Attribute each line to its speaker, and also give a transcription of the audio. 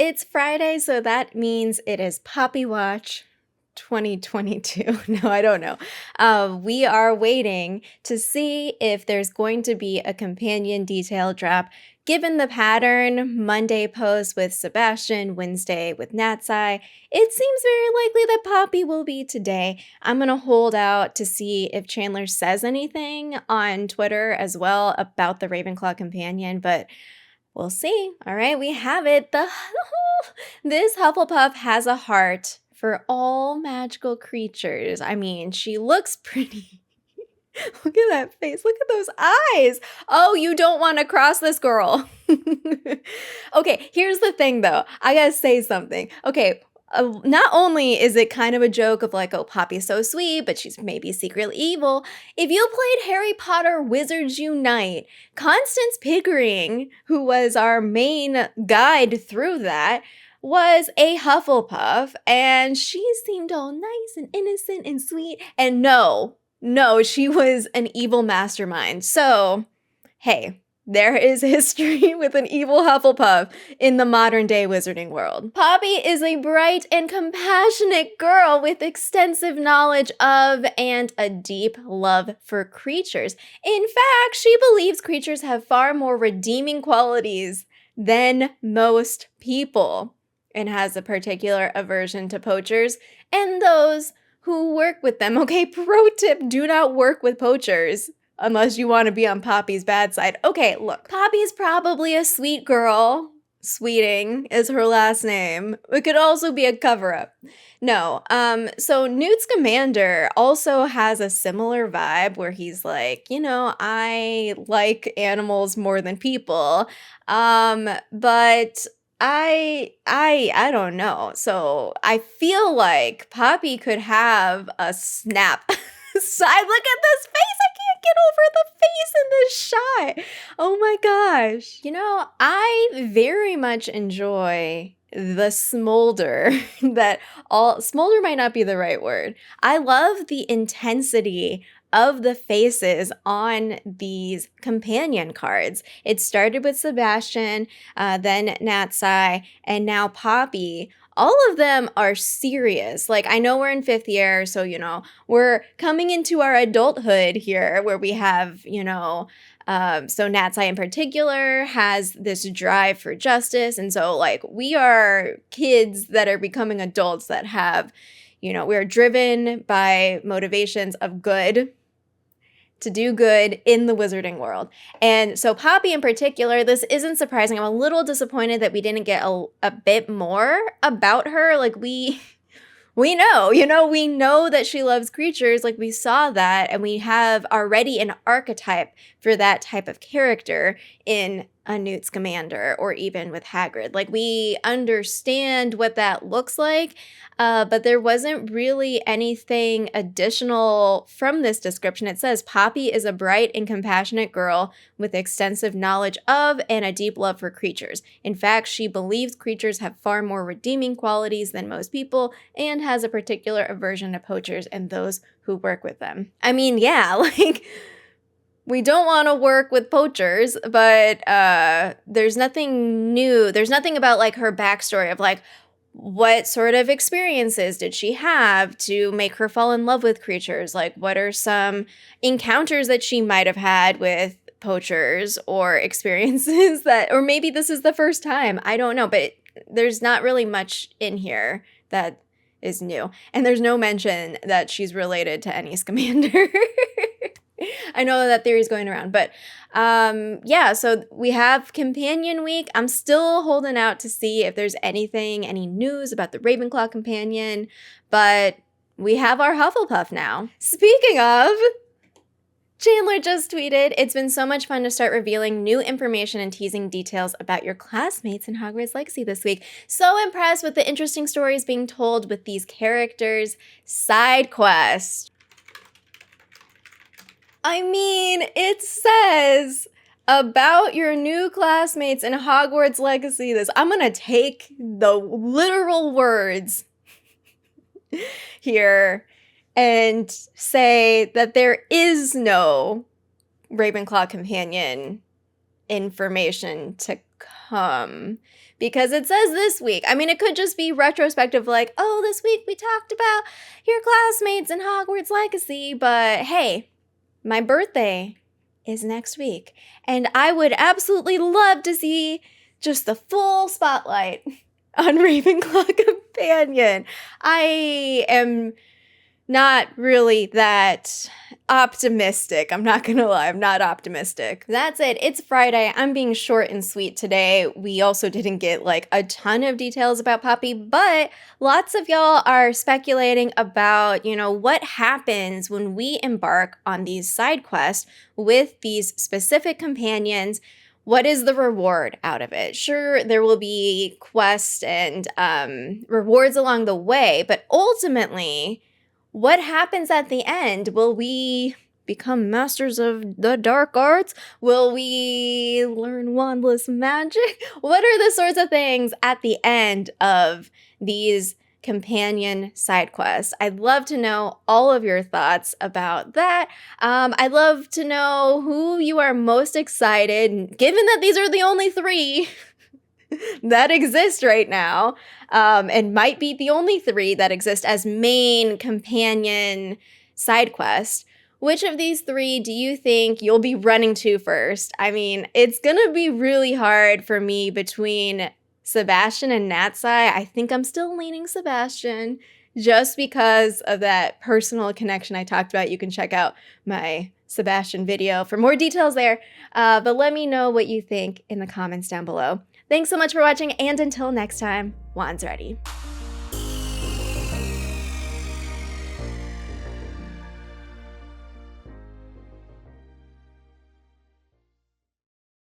Speaker 1: It's Friday, so that means it is Poppy Watch 2022. No, I don't know. We are waiting to see if there's going to be a companion detail drop. Given the pattern, Monday post with Sebastian, Wednesday with Natsai, it seems very likely that Poppy will be today. I'm going to hold out to see if Chandler says anything on Twitter as well about the Ravenclaw companion, but we'll see. All right, we have it. This Hufflepuff has a heart for all magical creatures. I mean, she looks pretty. Look at that face. Look at those eyes. Oh, you don't want to cross this girl. Okay, here's the thing though. I gotta say something. Okay, not only is it kind of a joke of like, oh, Poppy's so sweet, but she's maybe secretly evil. If you played Harry Potter Wizards Unite, Constance Pickering, who was our main guide through that, was a Hufflepuff, and she seemed all nice and innocent and sweet. And no, she was an evil mastermind. So, hey, there is history with an evil Hufflepuff in the modern day wizarding world. Poppy is a bright and compassionate girl with extensive knowledge of and a deep love for creatures. In fact, she believes creatures have far more redeeming qualities than most people, and has a particular aversion to poachers and those who work with them. Okay, pro tip, do not work with poachers unless you want to be on Poppy's bad side. Okay, look, Poppy's probably a sweet girl. Sweeting is her last name. It could also be a cover-up. No, so Newt Scamander also has a similar vibe where he's like, you know, I like animals more than people, but I don't know. So I feel like Poppy could have a snap. So I look at this face. I can't get over the face in this shot. Oh my gosh. You know, I very much enjoy the smolder smolder might not be the right word. I love the intensity of the faces on these companion cards. It started with Sebastian, then Natsai, and now Poppy. All of them are serious. Like, I know we're in 5th year, so, you know, we're coming into our adulthood here where we have, you know, so Natsai in particular has this drive for justice. And so, like, we are kids that are becoming adults that have, you know, we're driven by motivations of good, to do good in the wizarding world. And so Poppy in particular, this isn't surprising. I'm a little disappointed that we didn't get a bit more about her. Like we know, you know, we know that she loves creatures. Like we saw that, and we have already an archetype for that type of character in a Newt Scamander or even with Hagrid. Like we understand what that looks like, but there wasn't really anything additional from this description. It says Poppy is a bright and compassionate girl with extensive knowledge of and a deep love for creatures. In fact, she believes creatures have far more redeeming qualities than most people and has a particular aversion to poachers and those who work with them. I mean, yeah, like, we don't want to work with poachers, but there's nothing new. There's nothing about like her backstory of like, what sort of experiences did she have to make her fall in love with creatures? Like, what are some encounters that she might have had with poachers or experiences that, or maybe this is the first time, I don't know, but there's not really much in here that is new. And there's no mention that she's related to any Scamander. I know that theory is going around, but yeah, so we have Companion Week. I'm still holding out to see if there's any news about the Ravenclaw companion, but we have our Hufflepuff now. Speaking of, Chandler just tweeted, "It's been so much fun to start revealing new information and teasing details about your classmates in Hogwarts Legacy this week. So impressed with the interesting stories being told with these characters. Side quest." I mean, it says about your new classmates in Hogwarts Legacy this. I'm gonna take the literal words here and say that there is no Ravenclaw companion information to come, because it says this week. I mean, it could just be retrospective, like, oh, this week we talked about your classmates in Hogwarts Legacy, but hey, my birthday is next week, and I would absolutely love to see just the full spotlight on Ravenclaw Companion. I am not really that optimistic. I'm not gonna lie, I'm not optimistic. That's it. It's Friday. I'm being short and sweet today. We also didn't get like a ton of details about Poppy, but lots of y'all are speculating about, what happens when we embark on these side quests with these specific companions. What is the reward out of it? Sure, there will be quests and rewards along the way, but ultimately, what happens at the end? Will we become masters of the dark arts? Will we learn wandless magic? What are the sorts of things at the end of these companion side quests? I'd love to know all of your thoughts about that. I'd love to know who you are most excited, given that these are the only 3 that exist right now, and might be the only 3 that exist as main companion side quests. Which of these 3 do you think you'll be running to first? I mean, it's gonna be really hard for me between Sebastian and Natsai. I think I'm still leaning Sebastian just because of that personal connection I talked about. You can check out my Sebastian video for more details there. But let me know what you think in the comments down below. Thanks so much for watching, and until next time, Juan's ready.